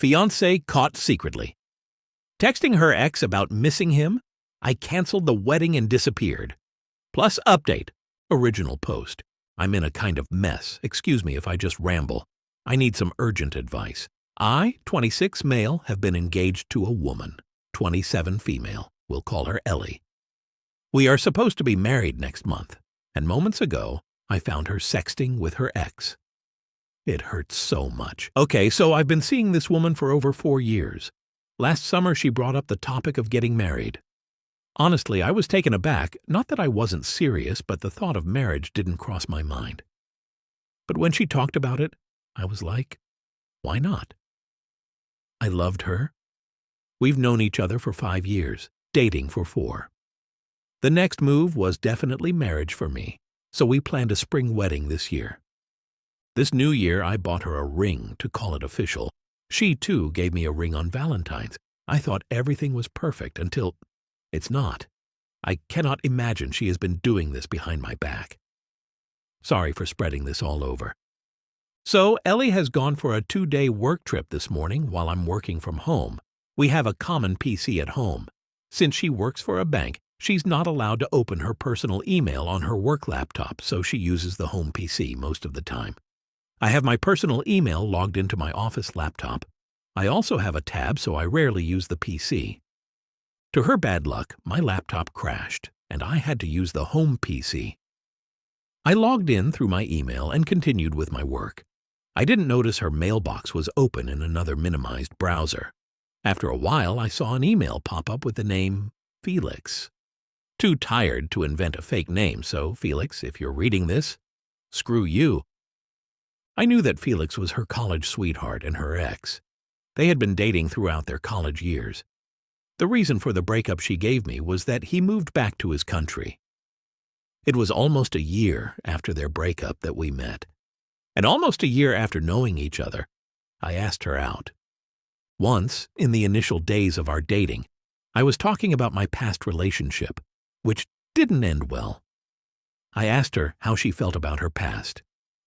Fiance caught secretly. Texting her ex about missing him, I canceled the wedding and disappeared. Plus update. Original post. I'm in a kind of mess. Excuse me if I just ramble. I need some urgent advice. I, 26 male, have been engaged to a woman, 27 female. We'll call her Ellie. We are supposed to be married next month, and moments ago, I found her sexting with her ex. It hurts so much. Okay, so I've been seeing this woman for over 4 years. Last summer, she brought up the topic of getting married. Honestly, I was taken aback, not that I wasn't serious, but the thought of marriage didn't cross my mind. But when she talked about it, I was like, why not? I loved her. We've known each other for 5 years, dating for 4. The next move was definitely marriage for me, so we planned a spring wedding this year. This new year, I bought her a ring to call it official. She, too, gave me a ring on Valentine's. I thought everything was perfect until it's not. I cannot imagine she has been doing this behind my back. Sorry for spreading this all over. So, Ellie has gone for a 2-day work trip this morning while I'm working from home. We have a common PC at home. Since she works for a bank, she's not allowed to open her personal email on her work laptop, so she uses the home PC most of the time. I have my personal email logged into my office laptop. I also have a tab, so I rarely use the PC. To her bad luck, my laptop crashed, and I had to use the home PC. I logged in through my email and continued with my work. I didn't notice her mailbox was open in another minimized browser. After a while, I saw an email pop up with the name Felix. Too tired to invent a fake name, so Felix, if you're reading this, screw you. I knew that Felix was her college sweetheart and her ex. They had been dating throughout their college years. The reason for the breakup she gave me was that he moved back to his country. It was almost a year after their breakup that we met. And almost a year after knowing each other, I asked her out. Once, in the initial days of our dating, I was talking about my past relationship, which didn't end well. I asked her how she felt about her past.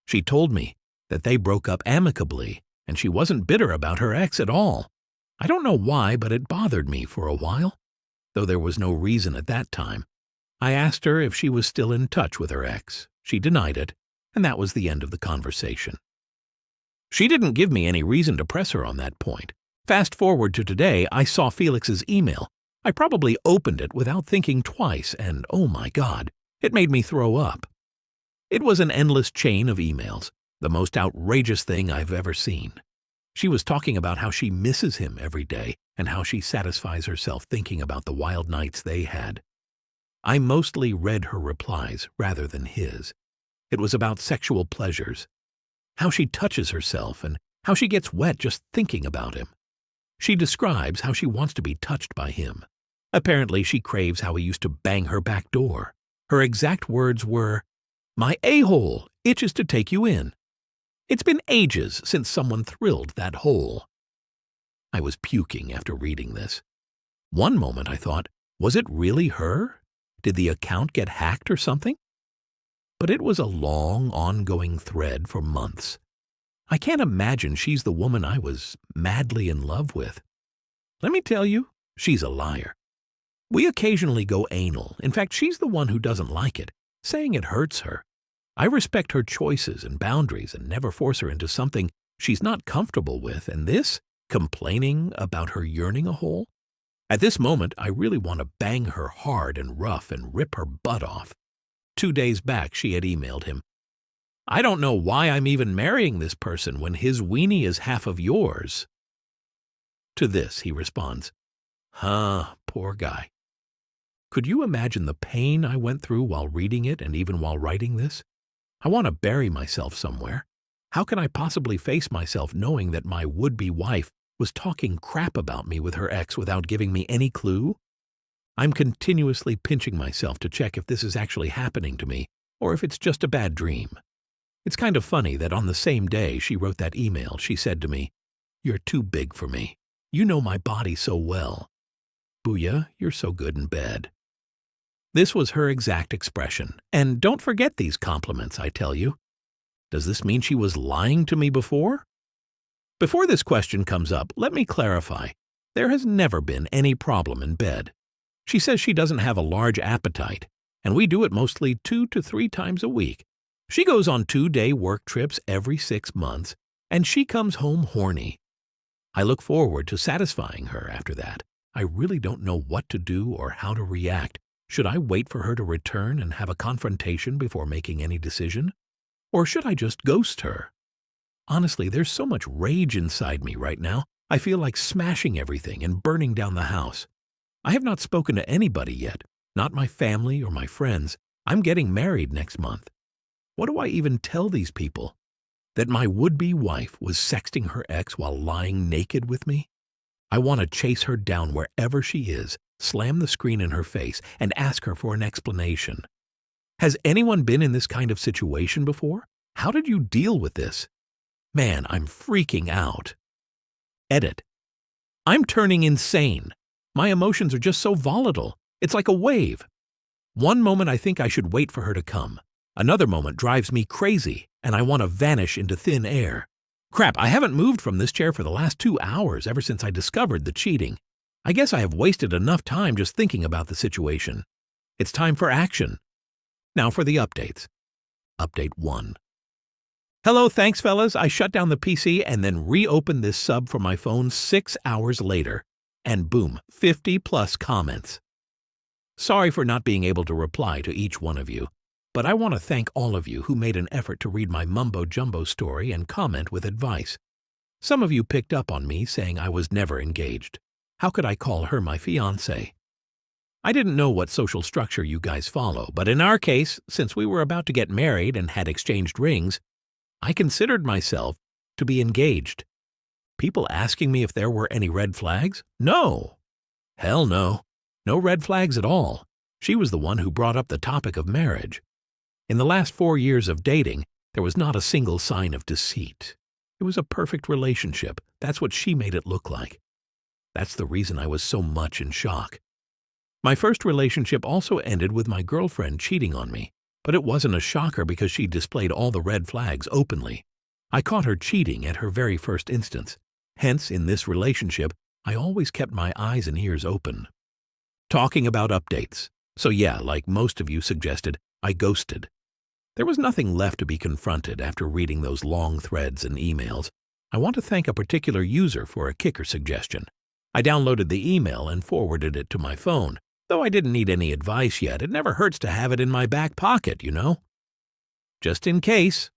She told me that they broke up amicably, and she wasn't bitter about her ex at all. I don't know why, but it bothered me for a while, though there was no reason at that time. I asked her if she was still in touch with her ex. She denied it, and that was the end of the conversation. She didn't give me any reason to press her on that point. Fast forward to today, I saw Felix's email. I probably opened it without thinking twice, and oh my God, it made me throw up. It was an endless chain of emails, the most outrageous thing I've ever seen. She was talking about how she misses him every day and how she satisfies herself thinking about the wild nights they had. I mostly read her replies rather than his. It was about sexual pleasures, how she touches herself and how she gets wet just thinking about him. She describes how she wants to be touched by him. Apparently, she craves how he used to bang her back door. Her exact words were, "My a-hole itches to take you in. It's been ages since someone thrilled that hole." I was puking after reading this. One moment I thought, was it really her? Did the account get hacked or something? But it was a long, ongoing thread for months. I can't imagine she's the woman I was madly in love with. Let me tell you, she's a liar. We occasionally go anal. In fact, she's the one who doesn't like it, saying it hurts her. I respect her choices and boundaries and never force her into something she's not comfortable with, and this, complaining about her yearning a hole? At this moment, I really want to bang her hard and rough and rip her butt off. 2 days back, she had emailed him, "I don't know why I'm even marrying this person when his weenie is half of yours." To this, he responds, "Huh, poor guy." Could you imagine the pain I went through while reading it and even while writing this? I want to bury myself somewhere. How can I possibly face myself knowing that my would-be wife was talking crap about me with her ex without giving me any clue? I'm continuously pinching myself to check if this is actually happening to me or if it's just a bad dream. It's kind of funny that on the same day she wrote that email, she said to me, "You're too big for me. You know my body so well. Booyah, you're so good in bed." This was her exact expression. And don't forget these compliments, I tell you. Does this mean she was lying to me before? Before this question comes up, let me clarify. There has never been any problem in bed. She says she doesn't have a large appetite, and we do it mostly 2 to 3 times a week. She goes on 2-day work trips every 6 months, and she comes home horny. I look forward to satisfying her after that. I really don't know what to do or how to react. Should I wait for her to return and have a confrontation before making any decision? Or should I just ghost her? Honestly, there's so much rage inside me right now. I feel like smashing everything and burning down the house. I have not spoken to anybody yet, not my family or my friends. I'm getting married next month. What do I even tell these people? That my would-be wife was sexting her ex while lying naked with me? I want to chase her down wherever she is, slam the screen in her face, and ask her for an explanation. Has anyone been in this kind of situation before? How did you deal with this? Man, I'm freaking out. Edit. I'm turning insane. My emotions are just so volatile. It's like a wave. One moment I think I should wait for her to come. Another moment drives me crazy, and I want to vanish into thin air. Crap, I haven't moved from this chair for the last 2 hours ever since I discovered the cheating. I guess I have wasted enough time just thinking about the situation. It's time for action. Now for the updates. Update 1. Hello, thanks fellas. I shut down the PC and then reopened this sub from my phone 6 hours later. And boom, 50 plus comments. Sorry for not being able to reply to each one of you, but I want to thank all of you who made an effort to read my mumbo-jumbo story and comment with advice. Some of you picked up on me saying I was never engaged. How could I call her my fiancé? I didn't know what social structure you guys follow, but in our case, since we were about to get married and had exchanged rings, I considered myself to be engaged. People asking me if there were any red flags? No. Hell no. No red flags at all. She was the one who brought up the topic of marriage. In the last 4 years of dating, there was not a single sign of deceit. It was a perfect relationship. That's what she made it look like. That's the reason I was so much in shock. My first relationship also ended with my girlfriend cheating on me, but it wasn't a shocker because she displayed all the red flags openly. I caught her cheating at her very first instance. Hence, in this relationship, I always kept my eyes and ears open. Talking about updates. So yeah, like most of you suggested, I ghosted. There was nothing left to be confronted after reading those long threads and emails. I want to thank a particular user for a kicker suggestion. I downloaded the email and forwarded it to my phone. Though I didn't need any advice yet, it never hurts to have it in my back pocket, you know? Just in case.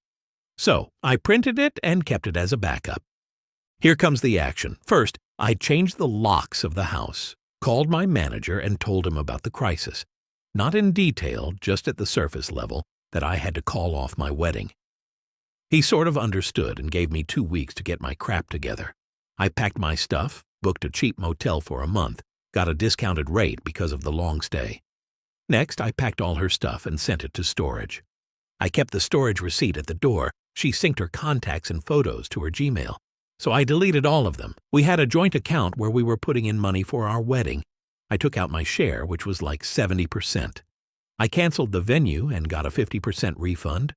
So, I printed it and kept it as a backup. Here comes the action. First, I changed the locks of the house, called my manager and told him about the crisis. Not in detail, just at the surface level, that I had to call off my wedding. He sort of understood and gave me 2 weeks to get my crap together. I packed my stuff, booked a cheap motel for a month, got a discounted rate because of the long stay. Next, I packed all her stuff and sent it to storage. I kept the storage receipt at the door. She synced her contacts and photos to her Gmail. So I deleted all of them. We had a joint account where we were putting in money for our wedding. I took out my share, which was like 70%. I canceled the venue and got a 50% refund.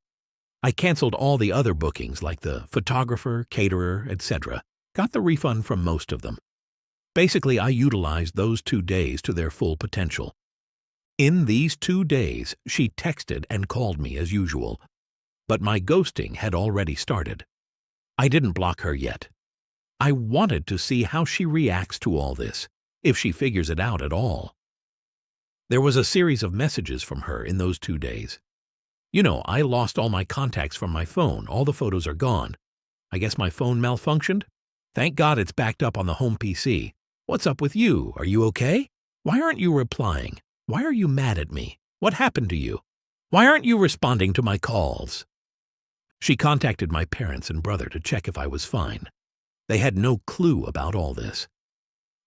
I canceled all the other bookings like the photographer, caterer, etc. Got the refund from most of them. Basically, I utilized those 2 days to their full potential. In these 2 days, she texted and called me as usual. But my ghosting had already started. I didn't block her yet. I wanted to see how she reacts to all this, if she figures it out at all. There was a series of messages from her in those 2 days. You know, I lost all my contacts from my phone. All the photos are gone. I guess my phone malfunctioned? Thank God it's backed up on the home PC. What's up with you? Are you okay? Why aren't you replying? Why are you mad at me? What happened to you? Why aren't you responding to my calls? She contacted my parents and brother to check if I was fine. They had no clue about all this.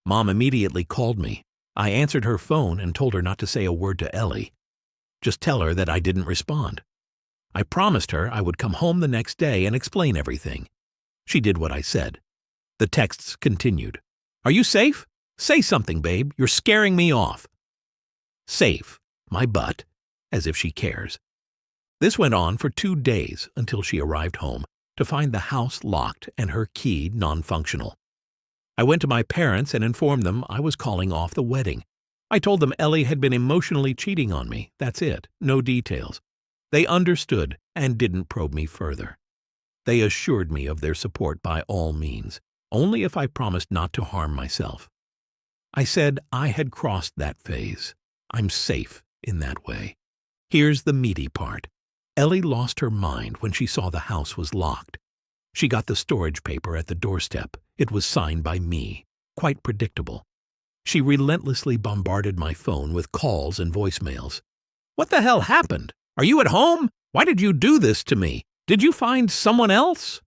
Mom immediately called me. I answered her phone and told her not to say a word to Ellie. Just tell her that I didn't respond. I promised her I would come home the next day and explain everything. She did what I said. The texts continued. Are you safe? Say something, babe. You're scaring me off. Safe. My butt. As if she cares. This went on for 2 days until she arrived home. to find the house locked and her key non-functional. I went to my parents and informed them I was calling off the wedding. I told them Ellie had been emotionally cheating on me. That's it, no details. They understood and didn't probe me further. They assured me of their support by all means, only if I promised not to harm myself. I said I had crossed that phase. I'm safe in that way. Here's the meaty part. Ellie lost her mind when she saw the house was locked. She got the storage paper at the doorstep. It was signed by me. Quite predictable. She relentlessly bombarded my phone with calls and voicemails. "What the hell happened? Are you at home? Why did you do this to me? Did you find someone else?"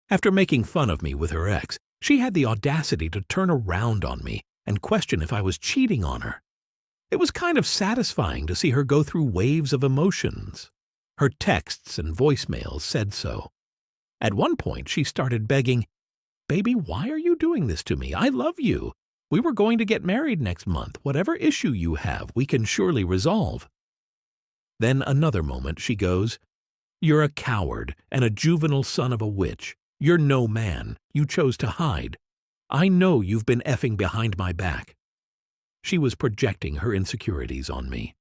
After making fun of me with her ex, she had the audacity to turn around on me and question if I was cheating on her. It was kind of satisfying to see her go through waves of emotions. Her texts and voicemails said so. At one point, she started begging, "Baby, why are you doing this to me? I love you. We were going to get married next month. Whatever issue you have, we can surely resolve." Then another moment, she goes, "You're a coward and a juvenile son of a witch. You're no man. You chose to hide. I know you've been effing behind my back." She was projecting her insecurities on me.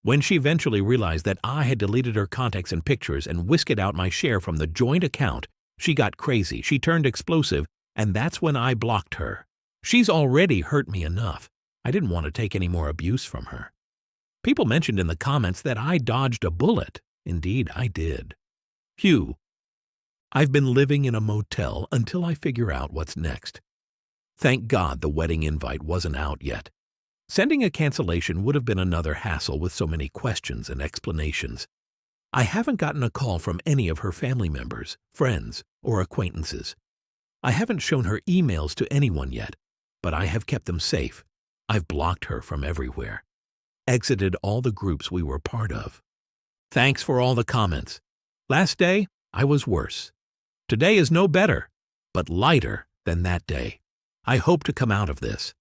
When she eventually realized that I had deleted her contacts and pictures and whisked out my share from the joint account, she got crazy, she turned explosive, and that's when I blocked her. She's already hurt me enough. I didn't want to take any more abuse from her. People mentioned in the comments that I dodged a bullet. Indeed, I did. Phew. I've been living in a motel until I figure out what's next. Thank God the wedding invite wasn't out yet. Sending a cancellation would have been another hassle with so many questions and explanations. I haven't gotten a call from any of her family members, friends, or acquaintances. I haven't shown her emails to anyone yet, but I have kept them safe. I've blocked her from everywhere. Exited all the groups we were part of. Thanks for all the comments. Last day, I was worse. Today is no better, but lighter than that day. I hope to come out of this.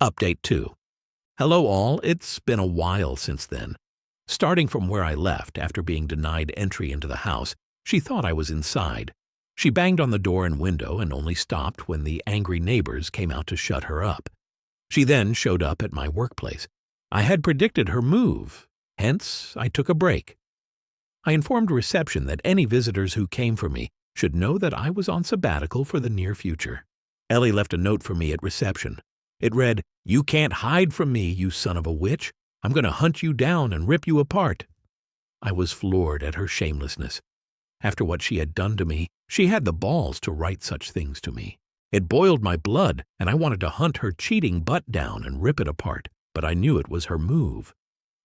Update 2. Hello all, it's been a while since then. Starting from where I left after being denied entry into the house, she thought I was inside. She banged on the door and window and only stopped when the angry neighbors came out to shut her up. She then showed up at my workplace. I had predicted her move, hence I took a break. I informed reception that any visitors who came for me should know that I was on sabbatical for the near future. Ellie left a note for me at reception. It read, "You can't hide from me, you son of a witch. I'm going to hunt you down and rip you apart." I was floored at her shamelessness. After what she had done to me, she had the balls to write such things to me. It boiled my blood, and I wanted to hunt her cheating butt down and rip it apart, but I knew it was her move.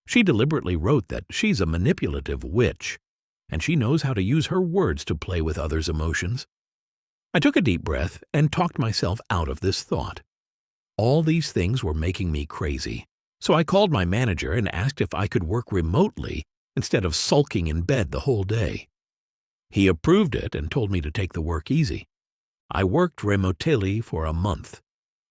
She deliberately wrote that she's a manipulative witch, and she knows how to use her words to play with others' emotions. I took a deep breath and talked myself out of this thought. All these things were making me crazy, so I called my manager and asked if I could work remotely instead of sulking in bed the whole day. He approved it and told me to take the work easy. I worked remotely for a month.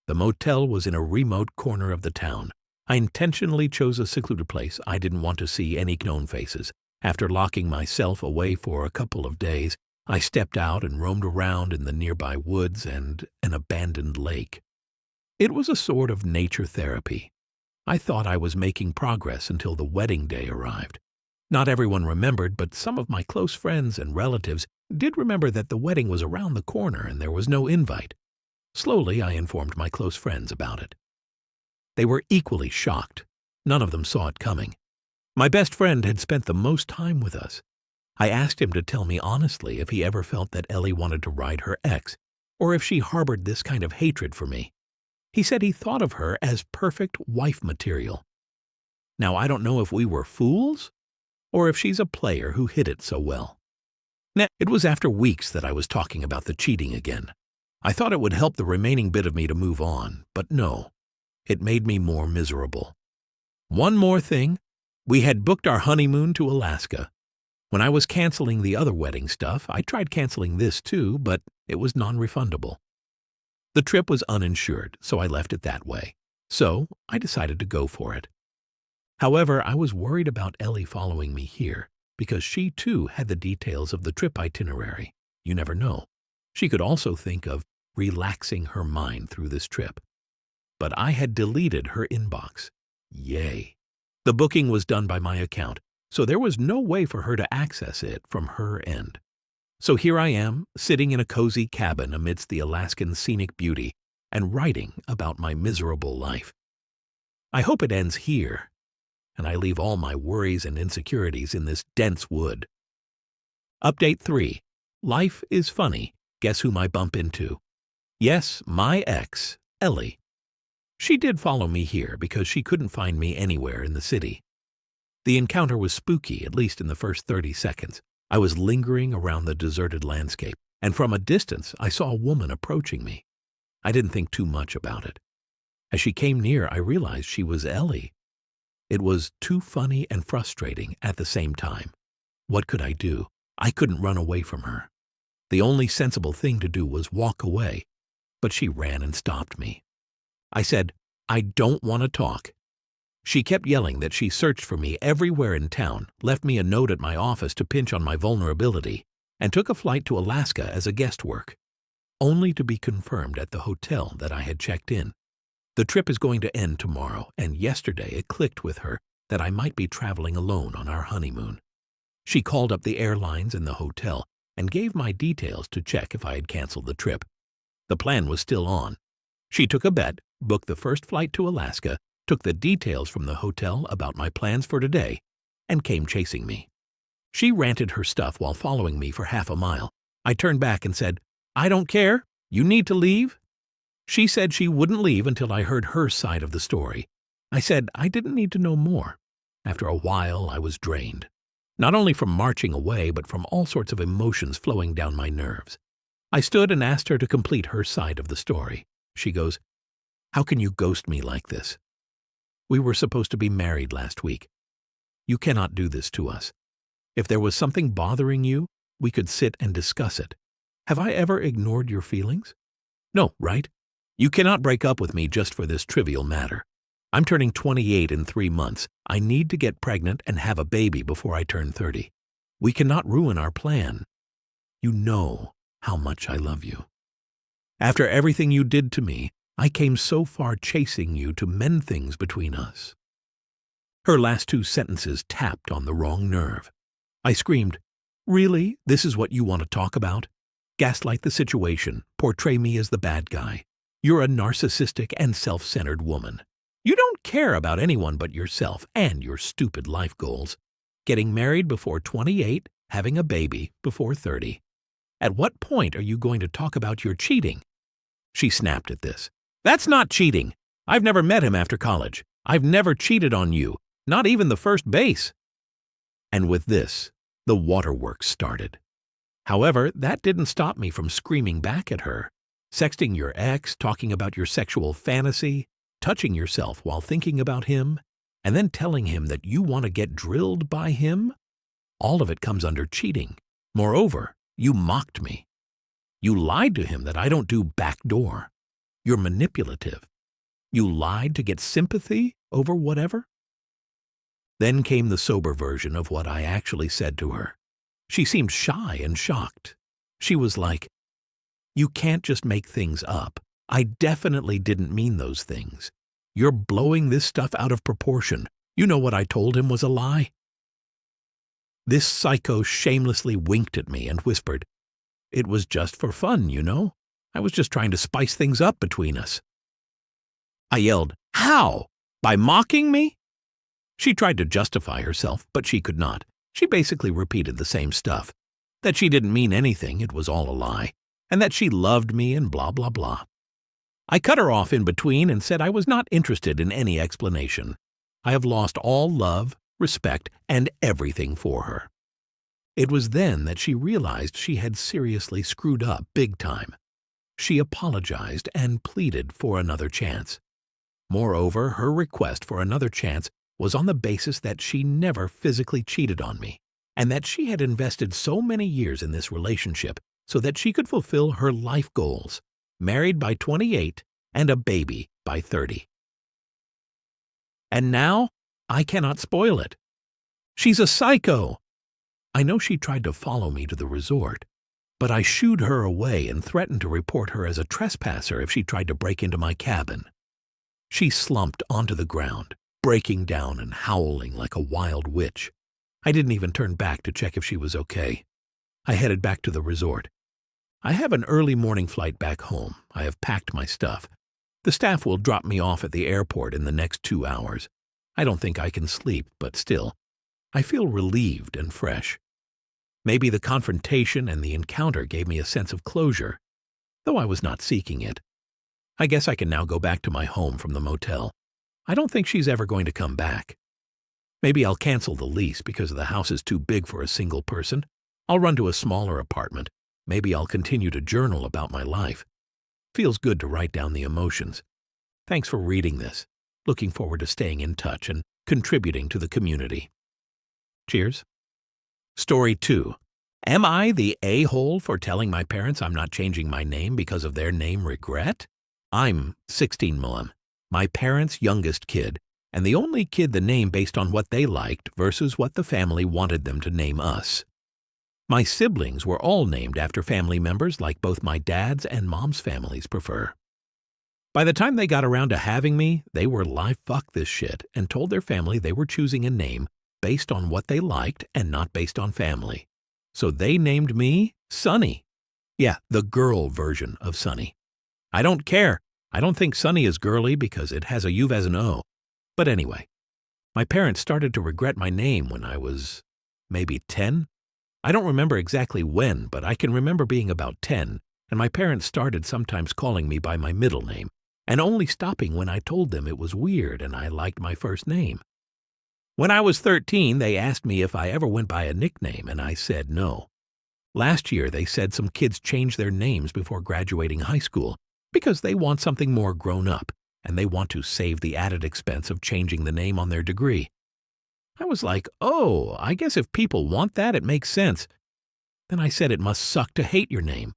The motel was in a remote corner of the town. I intentionally chose a secluded place. I didn't want to see any known faces. After locking myself away for a couple of days, I stepped out and roamed around in the nearby woods and an abandoned lake. It was a sort of nature therapy. I thought I was making progress until the wedding day arrived. Not everyone remembered, but some of my close friends and relatives did remember that the wedding was around the corner and there was no invite. Slowly, I informed my close friends about it. They were equally shocked. None of them saw it coming. My best friend had spent the most time with us. I asked him to tell me honestly if he ever felt that Ellie wanted to ride her ex, or if she harbored this kind of hatred for me. He said he thought of her as perfect wife material. Now, I don't know if we were fools, or if she's a player who hid it so well. It was after weeks that I was talking about the cheating again. I thought it would help the remaining bit of me to move on, but no. It made me more miserable. One more thing. We had booked our honeymoon to Alaska. When I was canceling the other wedding stuff, I tried canceling this too, but it was non-refundable. The trip was uninsured, so I left it that way. So I decided to go for it. However, I was worried about Ellie following me here, because she too had the details of the trip itinerary. You never know. She could also think of relaxing her mind through this trip. But I had deleted her inbox. Yay. The booking was done by my account, so there was no way for her to access it from her end. So here I am, sitting in a cozy cabin amidst the Alaskan scenic beauty and writing about my miserable life. I hope it ends here, and I leave all my worries and insecurities in this dense wood. Update 3. Life is funny. Guess whom I bump into? Yes, my ex, Ellie. She did follow me here because she couldn't find me anywhere in the city. The encounter was spooky, at least in the first 30 seconds. I was lingering around the deserted landscape, and from a distance I saw a woman approaching me. I didn't think too much about it. As she came near, I realized she was Ellie. It was too funny and frustrating at the same time. What could I do? I couldn't run away from her. The only sensible thing to do was walk away, but she ran and stopped me. I said, "I don't want to talk." She kept yelling that she searched for me everywhere in town, left me a note at my office to pinch on my vulnerability, and took a flight to Alaska as a guest work, only to be confirmed at the hotel that I had checked in. The trip is going to end tomorrow, and yesterday it clicked with her that I might be traveling alone on our honeymoon. She called up the airlines and the hotel and gave my details to check if I had canceled the trip. The plan was still on. She took a bet, booked the first flight to Alaska, took the details from the hotel about my plans for today, and came chasing me. She ranted her stuff while following me for half a mile. I turned back and said, "I don't care. You need to leave." She said she wouldn't leave until I heard her side of the story. I said I didn't need to know more. After a while, I was drained, not only from marching away, but from all sorts of emotions flowing down my nerves. I stood and asked her to complete her side of the story. She goes, "How can you ghost me like this? We were supposed to be married last week. You cannot do this to us. If there was something bothering you, we could sit and discuss it. Have I ever ignored your feelings? No, right? You cannot break up with me just for this trivial matter. I'm turning 28 in 3 months. I need to get pregnant and have a baby before I turn 30. We cannot ruin our plan. You know how much I love you. After everything you did to me, I came so far chasing you to mend things between us." Her last 2 sentences tapped on the wrong nerve. I screamed, "Really? This is what you want to talk about? Gaslight the situation, portray me as the bad guy. You're a narcissistic and self-centered woman. You don't care about anyone but yourself and your stupid life goals. Getting married before 28, having a baby before 30. At what point are you going to talk about your cheating?" She snapped at this. "That's not cheating. I've never met him after college. I've never cheated on you, not even the first base." And with this, the waterworks started. However, that didn't stop me from screaming back at her. Sexting your ex, talking about your sexual fantasy, touching yourself while thinking about him, and then telling him that you want to get drilled by him? All of it comes under cheating. Moreover, you mocked me. You lied to him that I don't do backdoor. You're manipulative. You lied to get sympathy over whatever? Then came the sober version of what I actually said to her. She seemed shy and shocked. She was like, "You can't just make things up. I definitely didn't mean those things. You're blowing this stuff out of proportion. You know what I told him was a lie?" This psycho shamelessly winked at me and whispered, "It was just for fun, you know. I was just trying to spice things up between us." I yelled, "How? By mocking me?" She tried to justify herself, but she could not. She basically repeated the same stuff. That she didn't mean anything, it was all a lie, and that she loved me and blah blah blah. I cut her off in between and said I was not interested in any explanation. I have lost all love, respect, and everything for her. It was then that she realized she had seriously screwed up big time. She apologized and pleaded for another chance. Moreover, her request for another chance was on the basis that she never physically cheated on me, and that she had invested so many years in this relationship so that she could fulfill her life goals, married by 28 and a baby by 30. And now, I cannot spoil it. She's a psycho. I know she tried to follow me to the resort, but I shooed her away and threatened to report her as a trespasser if she tried to break into my cabin. She slumped onto the ground, breaking down and howling like a wild witch. I didn't even turn back to check if she was okay. I headed back to the resort. I have an early morning flight back home. I have packed my stuff. The staff will drop me off at the airport in the next 2 hours. I don't think I can sleep, but still, I feel relieved and fresh. Maybe the confrontation and the encounter gave me a sense of closure, though I was not seeking it. I guess I can now go back to my home from the motel. I don't think she's ever going to come back. Maybe I'll cancel the lease because the house is too big for a single person. I'll run to a smaller apartment. Maybe I'll continue to journal about my life. Feels good to write down the emotions. Thanks for reading this. Looking forward to staying in touch and contributing to the community. Cheers. Story 2. Am I the a-hole for telling my parents I'm not changing my name because of their name regret? I'm 16 Mullen, my parents' youngest kid, and the only kid the name based on what they liked versus what the family wanted them to name us. My siblings were all named after family members like both my dad's and mom's families prefer. By the time they got around to having me, they were live fuck this shit and told their family they were choosing a name based on what they liked and not based on family. So they named me Sunny. Yeah, the girl version of Sunny. I don't care. I don't think Sunny is girly because it has a U as an O. But anyway, my parents started to regret my name when I was maybe 10. I don't remember exactly when, but I can remember being about 10, and my parents started sometimes calling me by my middle name, and only stopping when I told them it was weird and I liked my first name. When I was 13, they asked me if I ever went by a nickname, and I said no. Last year, they said some kids change their names before graduating high school because they want something more grown up, and they want to save the added expense of changing the name on their degree. I was like, oh, I guess if people want that, it makes sense. Then I said it must suck to hate your name.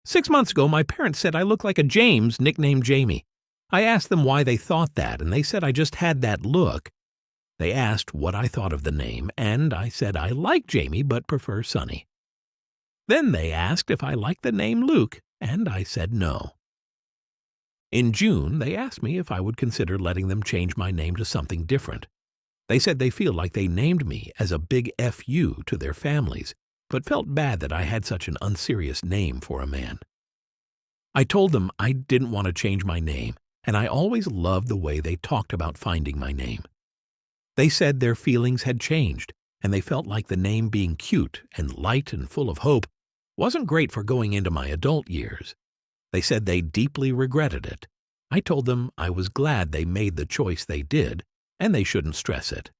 6 months ago, my parents said I look like a James nicknamed Jamie. I asked them why they thought that, and they said I just had that look. They asked what I thought of the name, and I said I like Jamie but prefer Sunny. Then they asked if I liked the name Luke, and I said no. In June, they asked me if I would consider letting them change my name to something different. They said they feel like they named me as a big F.U. to their families, but felt bad that I had such an unserious name for a man. I told them I didn't want to change my name, and I always loved the way they talked about finding my name. They said their feelings had changed, and they felt like the name being cute and light and full of hope wasn't great for going into my adult years. They said they deeply regretted it. I told them I was glad they made the choice they did, and they shouldn't stress it.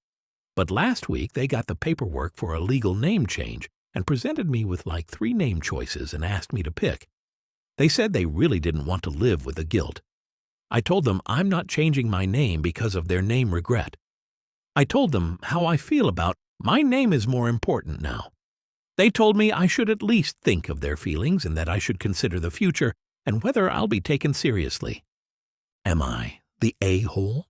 But last week they got the paperwork for a legal name change and presented me with like 3 name choices and asked me to pick. They said they really didn't want to live with the guilt. I told them I'm not changing my name because of their name regret. I told them how I feel about my name is more important now. They told me I should at least think of their feelings and that I should consider the future and whether I'll be taken seriously. Am I the a-hole?